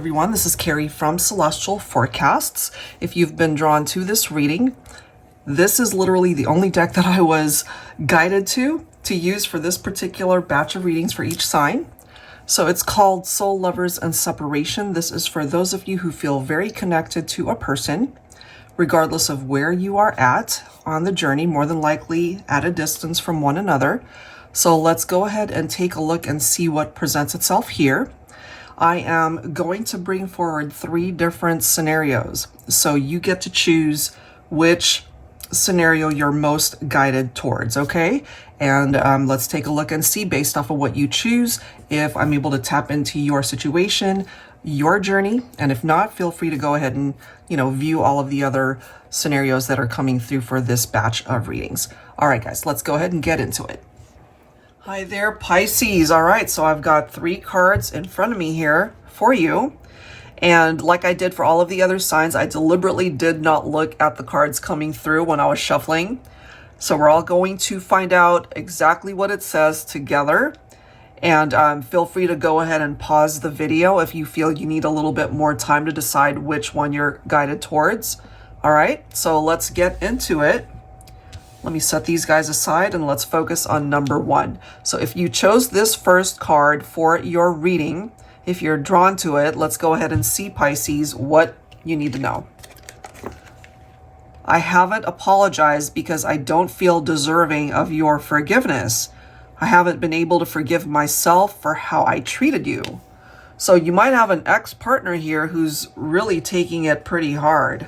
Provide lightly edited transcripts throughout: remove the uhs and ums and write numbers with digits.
everyone, this is Carrie from Celestial Forecasts. If you've been drawn to this reading, this is literally the only deck that I was guided to use for this particular batch of readings for each sign. So it's called Soul Lovers and Separation. This is for those of you who feel very connected to a person, regardless of where you are at on the journey, more than likely at a distance from one another. So let's go ahead and take a look and see what presents itself here. I am going to bring forward 3 different scenarios. So you get to choose which scenario you're most guided towards, okay? And let's take a look and see, based off of what you choose, if I'm able to tap into your situation, your journey. And if not, feel free to go ahead and, view all of the other scenarios that are coming through for this batch of readings. All right, guys, let's go ahead and get into it. Hi there, Pisces. All right, so I've got 3 cards in front of me here for you. And like I did for all of the other signs, I deliberately did not look at the cards coming through when I was shuffling. So we're all going to find out exactly what it says together. And feel free to go ahead and pause the video if you feel you need a little bit more time to decide which one you're guided towards. All right, so let's get into it. Let me set these guys aside and let's focus on number 1. So if you chose this first card for your reading, if you're drawn to it, let's go ahead and see, Pisces, what you need to know. I haven't apologized because I don't feel deserving of your forgiveness. I haven't been able to forgive myself for how I treated you. So you might have an ex-partner here who's really taking it pretty hard.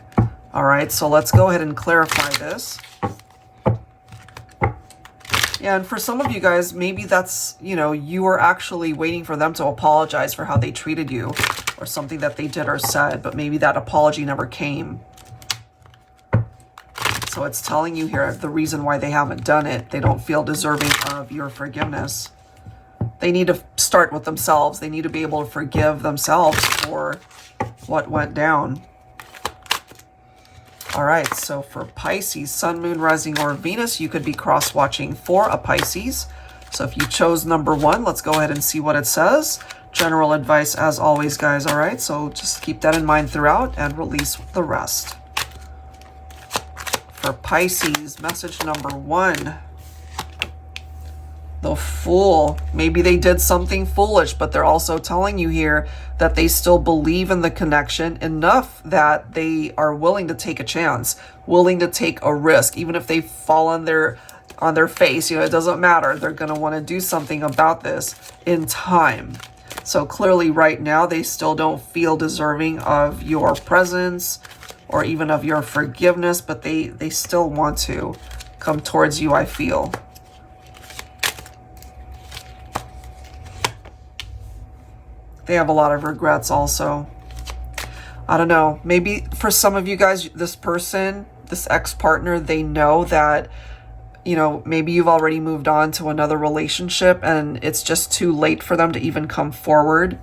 All right, so let's go ahead and clarify this. And for some of you guys, maybe that's, you were actually waiting for them to apologize for how they treated you or something that they did or said, but maybe that apology never came. So it's telling you here the reason why they haven't done it. They don't feel deserving of your forgiveness. They need to start with themselves. They need to be able to forgive themselves for what went down. All right, so for Pisces, Sun, Moon, Rising, or Venus, you could be cross-watching for a Pisces. So if you chose number 1, let's go ahead and see what it says. General advice as always, guys, all right? So just keep that in mind throughout and release the rest. For Pisces, message number 1. The Fool. Maybe they did something foolish, but they're also telling you here that they still believe in the connection enough that they are willing to take a chance, willing to take a risk, even if they fall on their face. It doesn't matter. They're going to want to do something about this in time. So clearly right now they still don't feel deserving of your presence or even of your forgiveness, but they still want to come towards you, I feel. They have a lot of regrets also. I don't know. Maybe for some of you guys, this person, this ex-partner, they know that, maybe you've already moved on to another relationship and it's just too late for them to even come forward.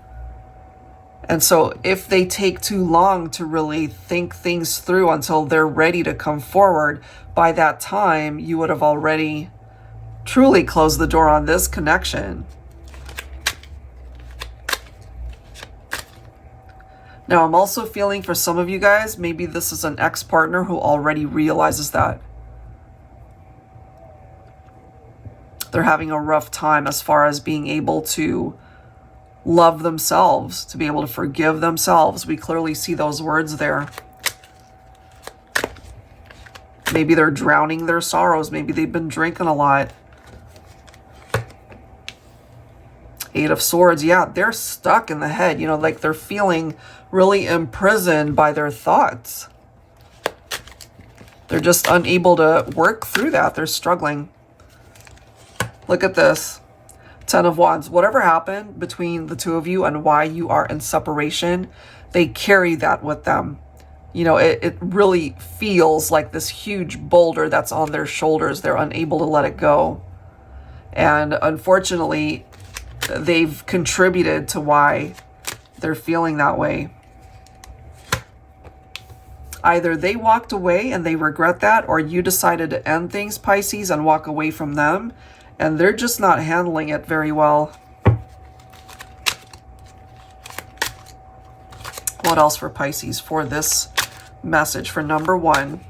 And so if they take too long to really think things through until they're ready to come forward, by that time, you would have already truly closed the door on this connection. Now, I'm also feeling for some of you guys, maybe this is an ex-partner who already realizes that. They're having a rough time as far as being able to love themselves, to be able to forgive themselves. We clearly see those words there. Maybe they're drowning their sorrows. Maybe they've been drinking a lot. 8 of Swords, yeah, they're stuck in the head, like they're feeling really imprisoned by their thoughts. They're just unable to work through that. They're struggling. Look at this. 10 of Wands. Whatever happened between the two of you and why you are in separation, they carry that with them. It really feels like this huge boulder that's on their shoulders. They're unable to let it go. And unfortunately, they've contributed to why they're feeling that way. Either they walked away and they regret that, or you decided to end things, Pisces, and walk away from them, and they're just not handling it very well. What else for Pisces for this message for number 1?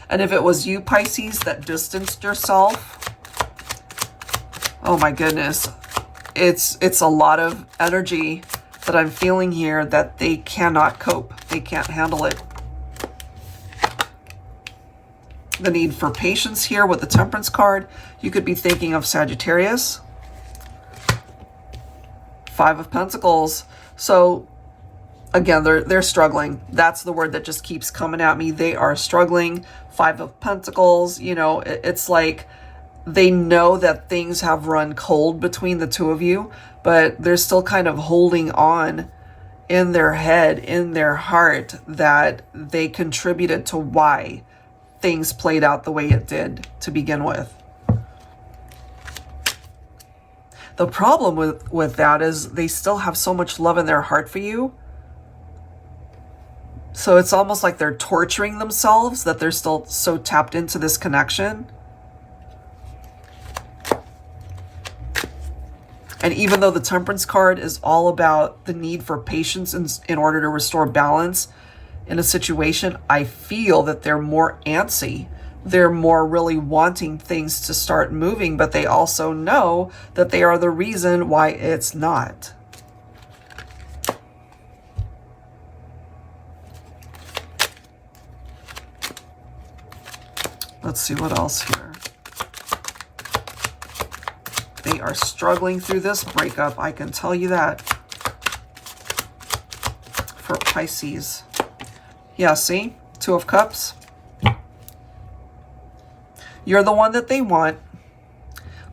And if it was you, Pisces, that distanced yourself, oh my goodness, it's a lot of energy that I'm feeling here that they cannot cope. They can't handle it. The need for patience here with the Temperance card. You could be thinking of Sagittarius. 5 of Pentacles. So again, they're struggling. That's the word that just keeps coming at me. They are struggling. 5 of Pentacles, you know, it's like they know that things have run cold between the two of you, but they're still kind of holding on in their head, in their heart, that they contributed to why things played out the way it did to begin with. The problem with that is they still have so much love in their heart for you. So it's almost like they're torturing themselves that they're still so tapped into this connection. And even though the Temperance card is all about the need for patience in order to restore balance in a situation, I feel that they're more antsy. They're more really wanting things to start moving, but they also know that they are the reason why it's not. Let's see what else here. They are struggling through this breakup, I can tell you that. For Pisces. Yeah, see? 2 of Cups. You're the one that they want,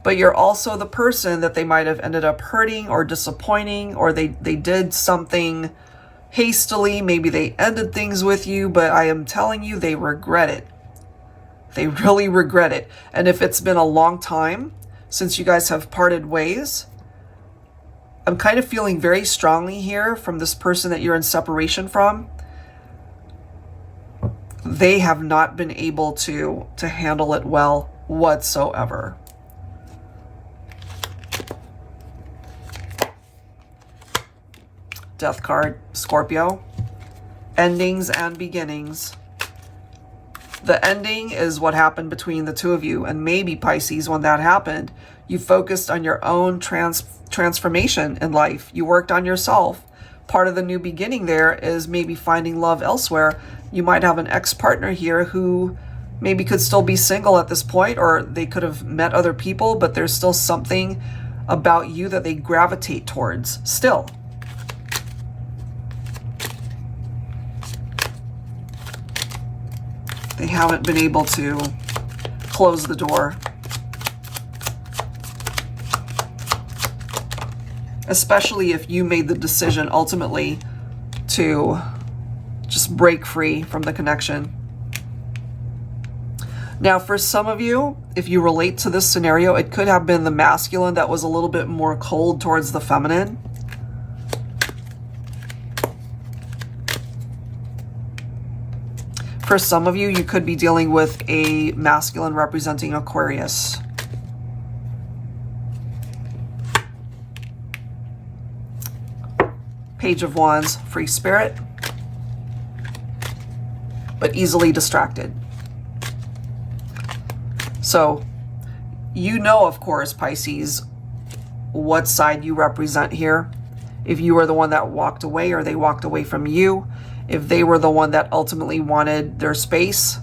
but you're also the person that they might have ended up hurting or disappointing, or they did something hastily. Maybe they ended things with you, but I am telling you, they regret it. They really regret it. And if it's been a long time since you guys have parted ways, I'm kind of feeling very strongly here from this person that you're in separation from. They have not been able to handle it well whatsoever. Death card, Scorpio. Endings and beginnings. The ending is what happened between the two of you, and maybe Pisces, when that happened, you focused on your own transformation in life. You worked on yourself. Part of the new beginning there is maybe finding love elsewhere. You might have an ex-partner here who maybe could still be single at this point, or they could have met other people, but there's still something about you that they gravitate towards still. They haven't been able to close the door. Especially if you made the decision ultimately to just break free from the connection. Now, for some of you, if you relate to this scenario, it could have been the masculine that was a little bit more cold towards the feminine. For some of you, you could be dealing with a masculine representing Aquarius. Page of Wands, free spirit, but easily distracted. So, you know, of course, Pisces, what side you represent here. If you were the one that walked away or they walked away from you. If they were the one that ultimately wanted their space,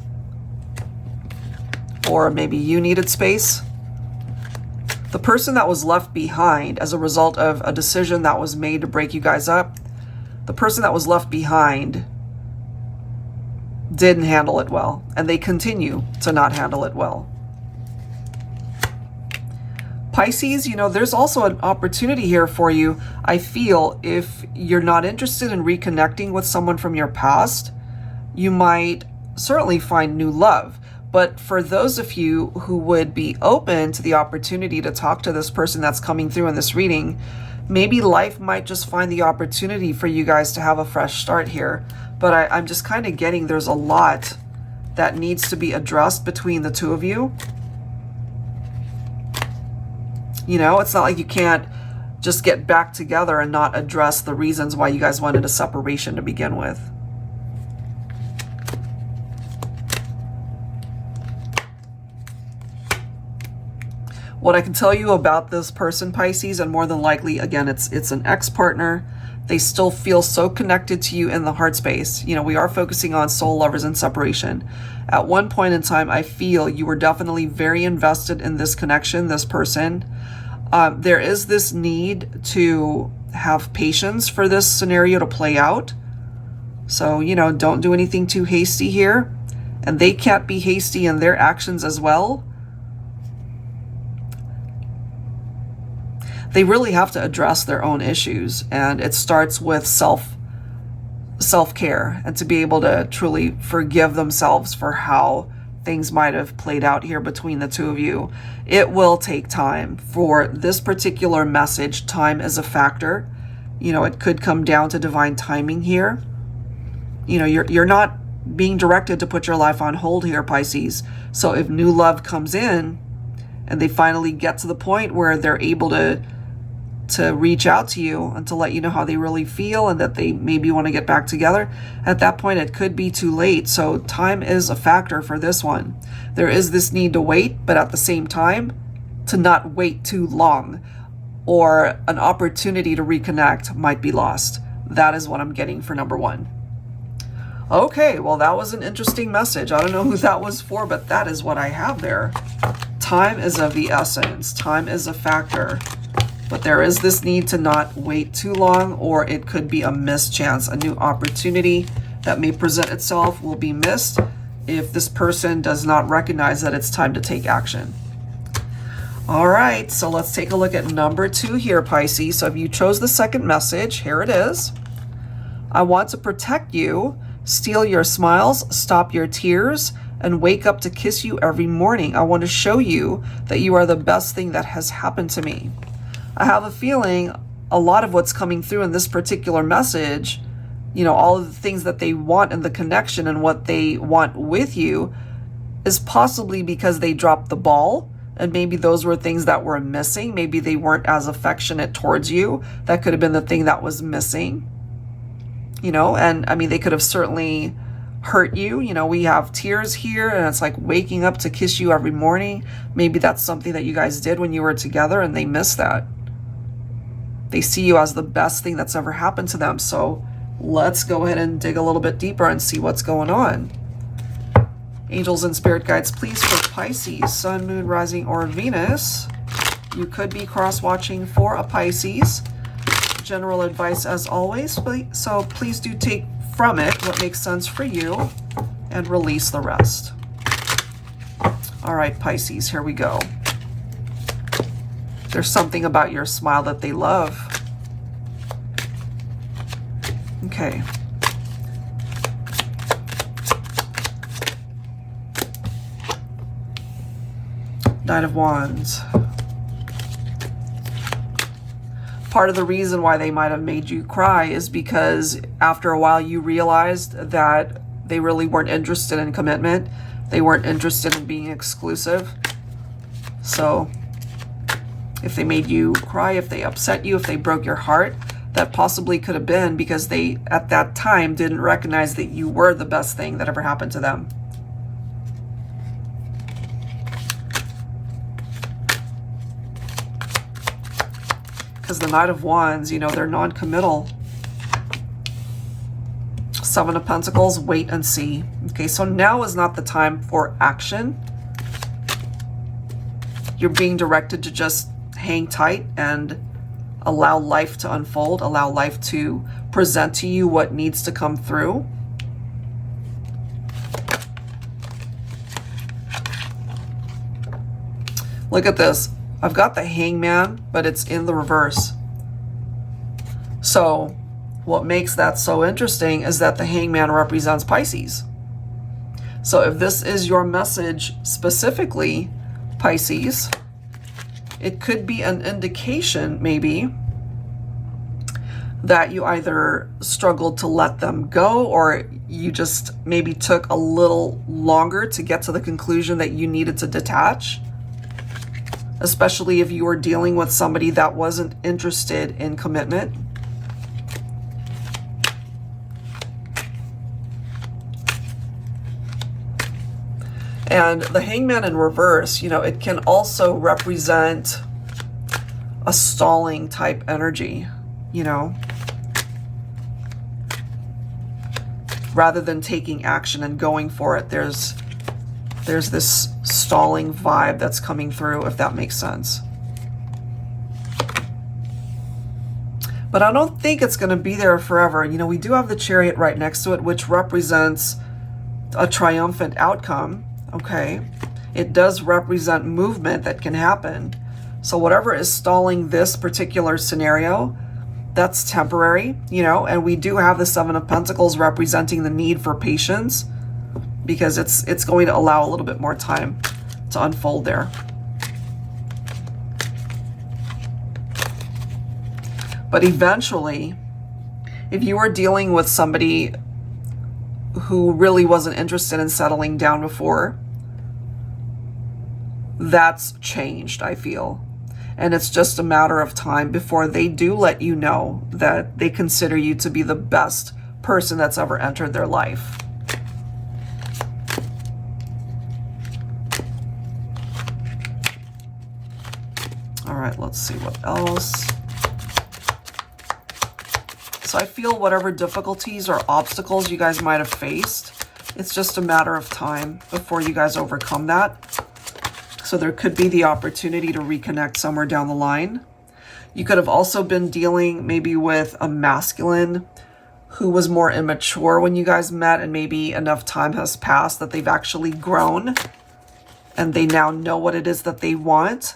or maybe you needed space. The person that was left behind as a result of a decision that was made to break you guys up, the person that was left behind didn't handle it well, and they continue to not handle it well. Pisces, you know, there's also an opportunity here for you. I feel if you're not interested in reconnecting with someone from your past, you might certainly find new love. But for those of you who would be open to the opportunity to talk to this person that's coming through in this reading, maybe life might just find the opportunity for you guys to have a fresh start here. But I'm just kind of getting there's a lot that needs to be addressed between the two of you. You know, it's not like you can't just get back together and not address the reasons why you guys wanted a separation to begin with. What I can tell you about this person, Pisces, and more than likely, again, it's an ex-partner. They still feel so connected to you in the heart space. You know, we are focusing on soul lovers and separation. At one point in time, I feel you were definitely very invested in this connection, this person. There is this need to have patience for this scenario to play out. So, you know, don't do anything too hasty here. And they can't be hasty in their actions as well. They really have to address their own issues, and it starts with self-care, and to be able to truly forgive themselves for how things might have played out here between the two of you. It will take time. For this particular message, time is a factor. You know, it could come down to divine timing here. You know, you're not being directed to put your life on hold here, Pisces. So if new love comes in and they finally get to the point where they're able to reach out to you and to let you know how they really feel and that they maybe want to get back together, at that point it could be too late. So time is a factor for this one. There is this need to wait, but at the same time to not wait too long, or an opportunity to reconnect might be lost. That is what I'm getting for number one. Okay, well, that was an interesting message. I don't know who that was for, but that is what I have there. Time is of the essence. Time is a factor. But there is this need to not wait too long, or it could be a missed chance. A new opportunity that may present itself will be missed if this person does not recognize that it's time to take action. All right, so let's take a look at number two here, Pisces. So if you chose the second message, here it is. I want to protect you, steal your smiles, stop your tears, and wake up to kiss you every morning. I want to show you that you are the best thing that has happened to me. I have a feeling a lot of what's coming through in this particular message, you know, all of the things that they want in the connection and what they want with you is possibly because they dropped the ball, and maybe those were things that were missing. Maybe they weren't as affectionate towards you. That could have been the thing that was missing, you know, and I mean, they could have certainly hurt you. You know, we have tears here, and it's like waking up to kiss you every morning. Maybe that's something that you guys did when you were together and they missed that. They see you as the best thing that's ever happened to them. So let's go ahead and dig a little bit deeper and see what's going on. Angels and spirit guides, please, for Pisces, Sun, Moon, Rising, or Venus. You could be cross-watching for a Pisces. General advice as always, so please do take from it what makes sense for you and release the rest. All right, Pisces, here we go. There's something about your smile that they love. Okay. Knight of Wands. Part of the reason why they might have made you cry is because after a while you realized that they really weren't interested in commitment. They weren't interested in being exclusive. So if they made you cry, if they upset you, if they broke your heart, that possibly could have been because they, at that time, didn't recognize that you were the best thing that ever happened to them. Because the Knight of Wands, you know, they're non-committal. Seven of Pentacles, wait and see. Okay, so now is not the time for action. You're being directed to just hang tight and allow life to unfold, allow life to present to you what needs to come through. Look at this. I've got the Hangman, but it's in the reverse. So what makes that so interesting is that the Hangman represents Pisces. So if this is your message specifically, Pisces, it could be an indication maybe that you either struggled to let them go, or you just maybe took a little longer to get to the conclusion that you needed to detach. especially if you were dealing with somebody that wasn't interested in commitment. And the Hangman in reverse, you know, it can also represent a stalling type energy, you know, rather than taking action and going for it. There's this stalling vibe that's coming through, if that makes sense. But I don't think it's going to be there forever. You know, we do have the Chariot right next to it, which represents a triumphant outcome. Okay, it does represent movement that can happen. So whatever is stalling this particular scenario, that's temporary, you know. And we do have the Seven of Pentacles representing the need for patience, because it's going to allow a little bit more time to unfold there. But eventually, if you are dealing with somebody who really wasn't interested in settling down before, that's changed, I feel. And it's just a matter of time before they do let you know that they consider you to be the best person that's ever entered their life. All right, let's see what else. So I feel whatever difficulties or obstacles you guys might have faced, it's just a matter of time before you guys overcome that. So there could be the opportunity to reconnect somewhere down the line. You could have also been dealing maybe with a masculine who was more immature when you guys met, and maybe enough time has passed that they've actually grown and they now know what it is that they want.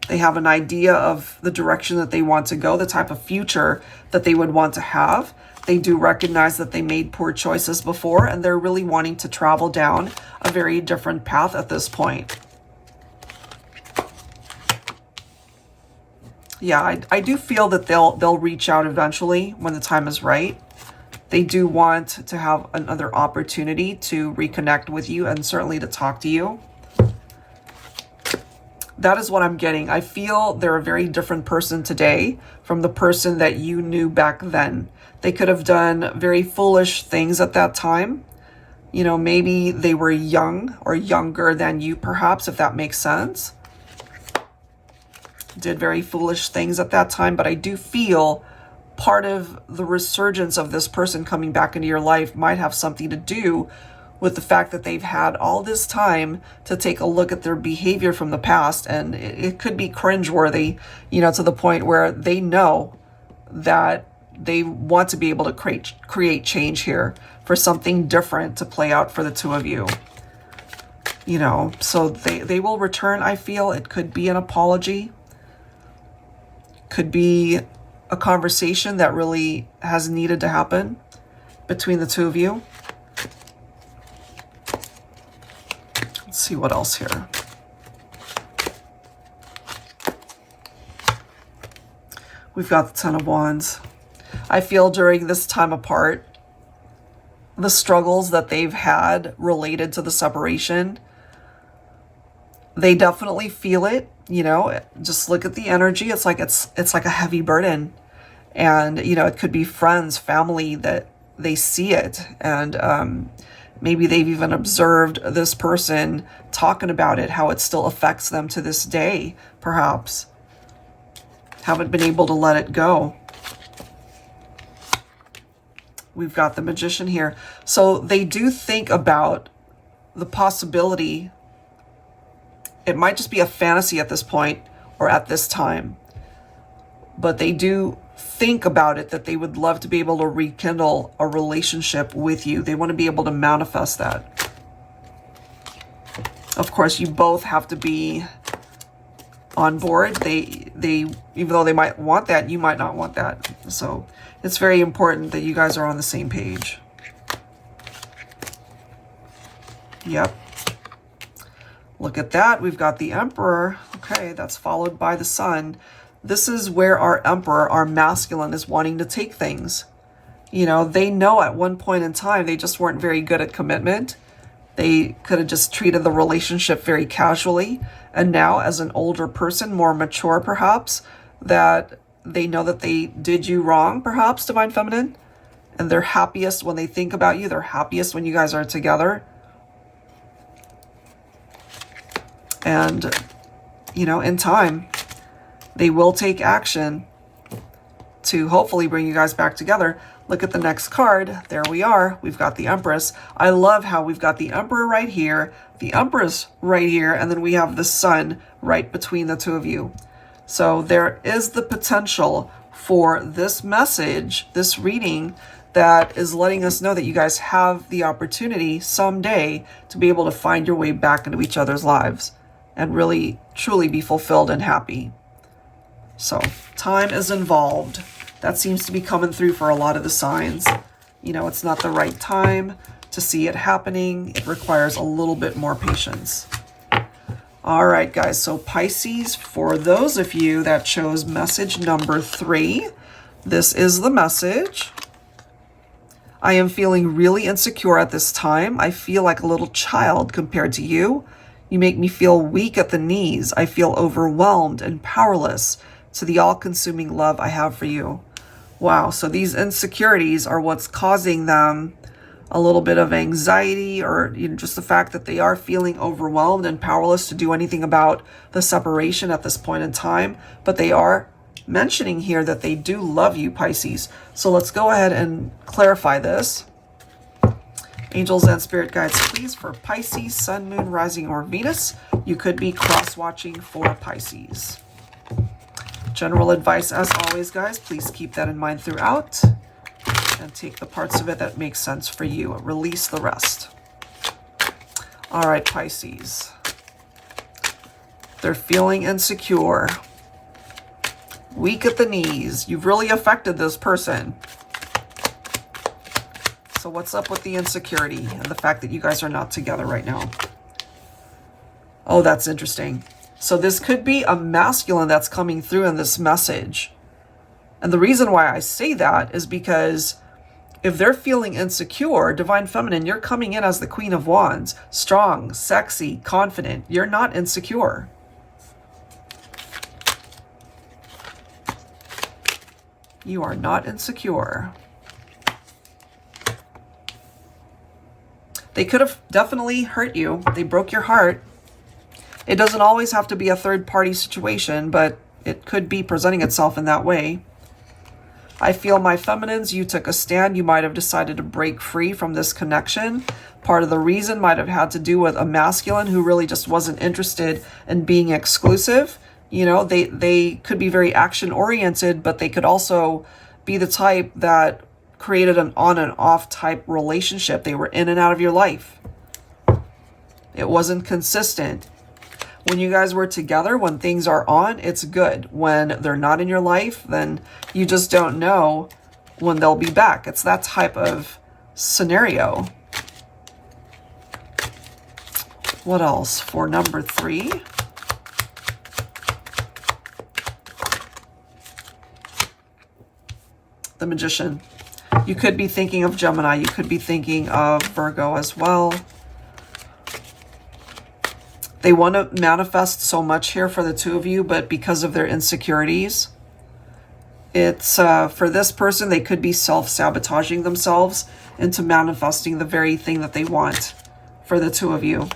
They have an idea of the direction that they want to go, the type of future that they would want to have. They do recognize that they made poor choices before, and they're really wanting to travel down a very different path at this point. Yeah, I do feel that they'll reach out eventually when the time is right. They do want to have another opportunity to reconnect with you and certainly to talk to you. That is what I'm getting. I feel they're a very different person today from the person that you knew back then. They could have done very foolish things at that time. You know, maybe they were young or younger than you, perhaps, if that makes sense. Did very foolish things at that time, but I do feel part of the resurgence of this person coming back into your life might have something to do with the fact that they've had all this time to take a look at their behavior from the past, and it could be cringeworthy, you know, to the point where they know that they want to be able to create change here for something different to play out for the two of you. You know, so they will return, I feel. It could be an apology. Could be a conversation that really has needed to happen between the two of you. Let's see what else here. We've got the Ten of Wands. I feel during this time apart, the struggles that they've had related to the separation, they definitely feel it. You know, just look at the energy. It's like a heavy burden. And, you know, it could be friends, family that they see it. And maybe they've even observed this person talking about it, how it still affects them to this day, perhaps. Haven't been able to let it go. We've got the Magician here. So they do think about the possibility. It might just be a fantasy at this point or at this time, but they do think about it, that they would love to be able to rekindle a relationship with you. They want to be able to manifest that. Of course, you both have to be on board. They even though they might want that, you might not want that. So it's very important that you guys are on the same page. Yep. Look at that. We've got the Emperor. Okay, that's followed by the Sun. This is where our Emperor, our masculine, is wanting to take things. You know, they know at one point in time they just weren't very good at commitment. They could have just treated the relationship very casually. And now, as an older person, more mature perhaps, that they know that they did you wrong, perhaps, Divine Feminine. And they're happiest when they think about you. They're happiest when you guys are together. And, you know, in time, they will take action to hopefully bring you guys back together. Look at the next card. There we are. We've got the Empress. I love how we've got the Emperor right here, the Empress right here, and then we have the Sun right between the two of you. So there is the potential for this message, this reading, that is letting us know that you guys have the opportunity someday to be able to find your way back into each other's lives and really, truly be fulfilled and happy. So time is involved. That seems to be coming through for a lot of the signs. You know, it's not the right time to see it happening. It requires a little bit more patience. All right, guys. So Pisces, for those of you that chose message number 3, this is the message. I am feeling really insecure at this time. I feel like a little child compared to you. You make me feel weak at the knees. I feel overwhelmed and powerless to the all-consuming love I have for you. Wow, so these insecurities are what's causing them a little bit of anxiety, or just the fact that they are feeling overwhelmed and powerless to do anything about the separation at this point in time. But they are mentioning here that they do love you, Pisces. So let's go ahead and clarify this. Angels and spirit guides, please, for Pisces, Sun, Moon, Rising, or Venus. You could be cross-watching for Pisces. General advice, as always, guys, please keep that in mind throughout and take the parts of it that make sense for you. Release the rest. All right, Pisces. They're feeling insecure, weak at the knees. You've really affected this person. So what's up with the insecurity and the fact that you guys are not together right now? Oh, that's interesting. So this could be a masculine that's coming through in this message. And the reason why I say that is because if they're feeling insecure, Divine Feminine, you're coming in as the Queen of Wands. Strong, sexy, confident. You're not insecure. You are not insecure. They could have definitely hurt you. They broke your heart. It doesn't always have to be a third-party situation, but it could be presenting itself in that way. I feel, my feminines, you took a stand. You might have decided to break free from this connection. Part of the reason might have had to do with a masculine who really just wasn't interested in being exclusive. You know, they could be very action-oriented, but they could also be the type that created an on and off type relationship. They were in and out of your life. It wasn't consistent. When you guys were together, when things are on, it's good. When they're not in your life, then you just don't know when they'll be back. It's that type of scenario. What else for number 3? The Magician. You could be thinking of Gemini. You could be thinking of Virgo as well. They want to manifest so much here for the two of you, but because of their insecurities, it's for this person, they could be self-sabotaging themselves into manifesting the very thing that they want for the two of you.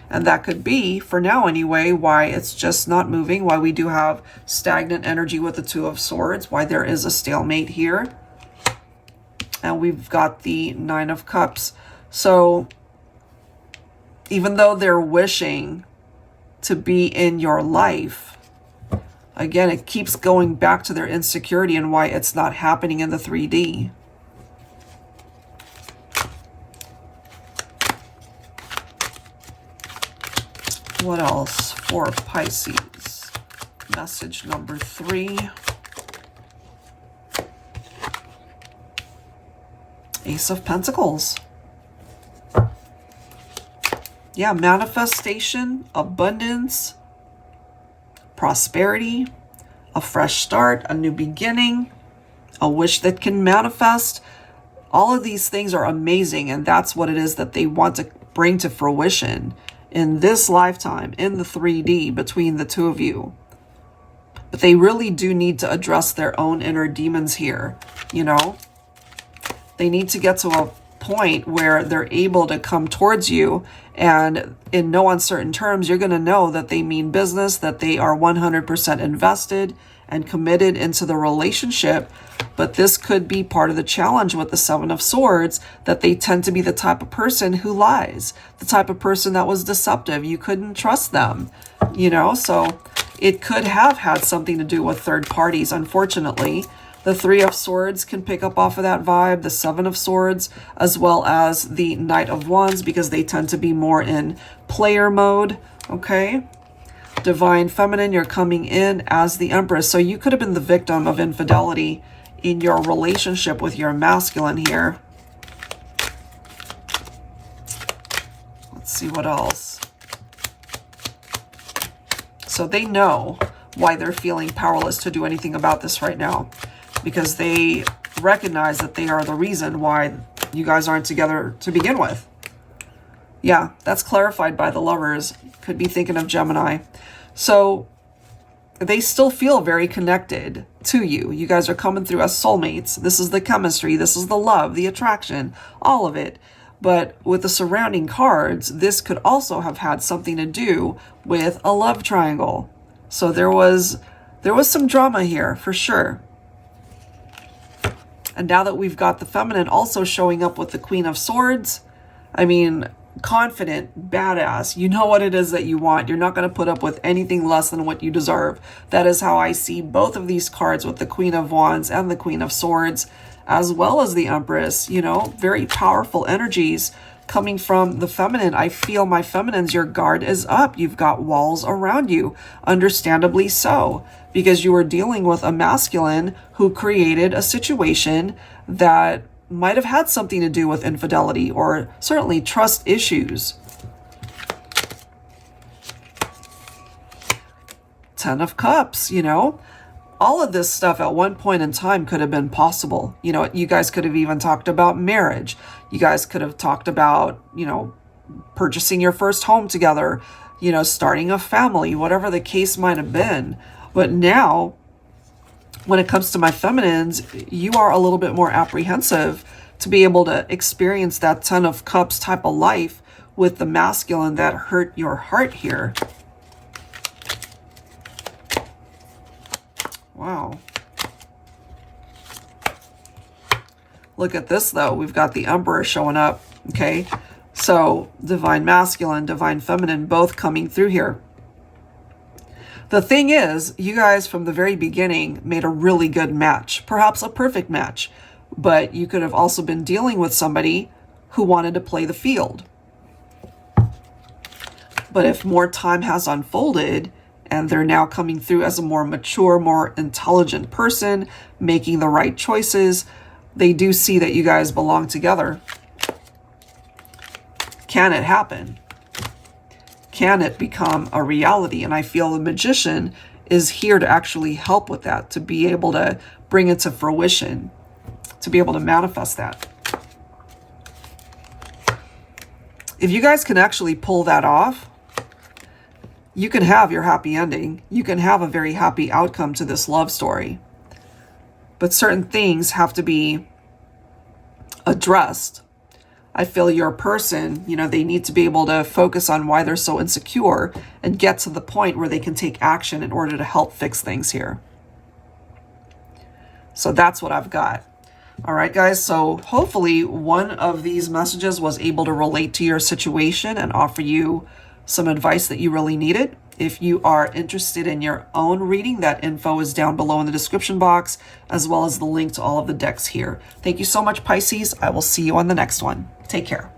And that could be, for now anyway, why it's just not moving, why we do have stagnant energy with the Two of Swords, why there is a stalemate here. And we've got the Nine of Cups. So even though they're wishing to be in your life, again, it keeps going back to their insecurity and why it's not happening in the 3D. What else for Pisces? Message number 3. Ace of Pentacles. Yeah, manifestation, abundance, prosperity, a fresh start, a new beginning, a wish that can manifest. All of these things are amazing, and that's what it is that they want to bring to fruition in this lifetime, in the 3D, between the two of you. But they really do need to address their own inner demons here, you know? They need to get to a point where they're able to come towards you, and in no uncertain terms, you're going to know that they mean business, that they are 100% invested and committed into the relationship. But this could be part of the challenge with the Seven of Swords, that they tend to be the type of person who lies, the type of person that was deceptive. You couldn't trust them, you know? So it could have had something to do with third parties, unfortunately. The Three of Swords can pick up off of that vibe, the Seven of Swords, as well as the Knight of Wands, because they tend to be more in player mode, okay? Divine Feminine, you're coming in as the Empress. So you could have been the victim of infidelity in your relationship with your masculine here. Let's see what else. So they know why they're feeling powerless to do anything about this right now, because they recognize that they are the reason why you guys aren't together to begin with. Yeah, that's clarified by the Lovers. Could be thinking of Gemini. So they still feel very connected to you. You guys are coming through as soulmates. This is the chemistry. This is the love, the attraction, all of it. But with the surrounding cards, this could also have had something to do with a love triangle. So there was some drama here for sure. And now that we've got the feminine also showing up with the Queen of Swords, I mean, confident, badass. You know what it is that you want. You're not going to put up with anything less than what you deserve. That is how I see both of these cards, with the Queen of Wands and the Queen of Swords, as well as the Empress. You know, very powerful energies coming from the feminine. I feel, my feminines, your guard is up. You've got walls around you, understandably so, because you were dealing with a masculine who created a situation that might have had something to do with infidelity or certainly trust issues. Ten of Cups, you know, all of this stuff at one point in time could have been possible. You know, you guys could have even talked about marriage. You guys could have talked about, you know, purchasing your first home together, you know, starting a family, whatever the case might have been. But now, when it comes to my feminines, you are a little bit more apprehensive to be able to experience that Ten of Cups type of life with the masculine that hurt your heart here. Wow. Look at this, though. We've got the Emperor showing up, okay? So, Divine Masculine, Divine Feminine, both coming through here. The thing is, you guys from the very beginning made a really good match, perhaps a perfect match, but you could have also been dealing with somebody who wanted to play the field. But if more time has unfolded and they're now coming through as a more mature, more intelligent person, making the right choices, they do see that you guys belong together. Can it happen? Can it become a reality? And I feel the Magician is here to actually help with that, to be able to bring it to fruition, to be able to manifest that. If you guys can actually pull that off, you can have your happy ending. You can have a very happy outcome to this love story. But certain things have to be addressed. I feel your person, you know, they need to be able to focus on why they're so insecure and get to the point where they can take action in order to help fix things here. So that's what I've got. All right, guys. So hopefully one of these messages was able to relate to your situation and offer you some advice that you really needed. If you are interested in your own reading, that info is down below in the description box, as well as the link to all of the decks here. Thank you so much, Pisces. I will see you on the next one. Take care.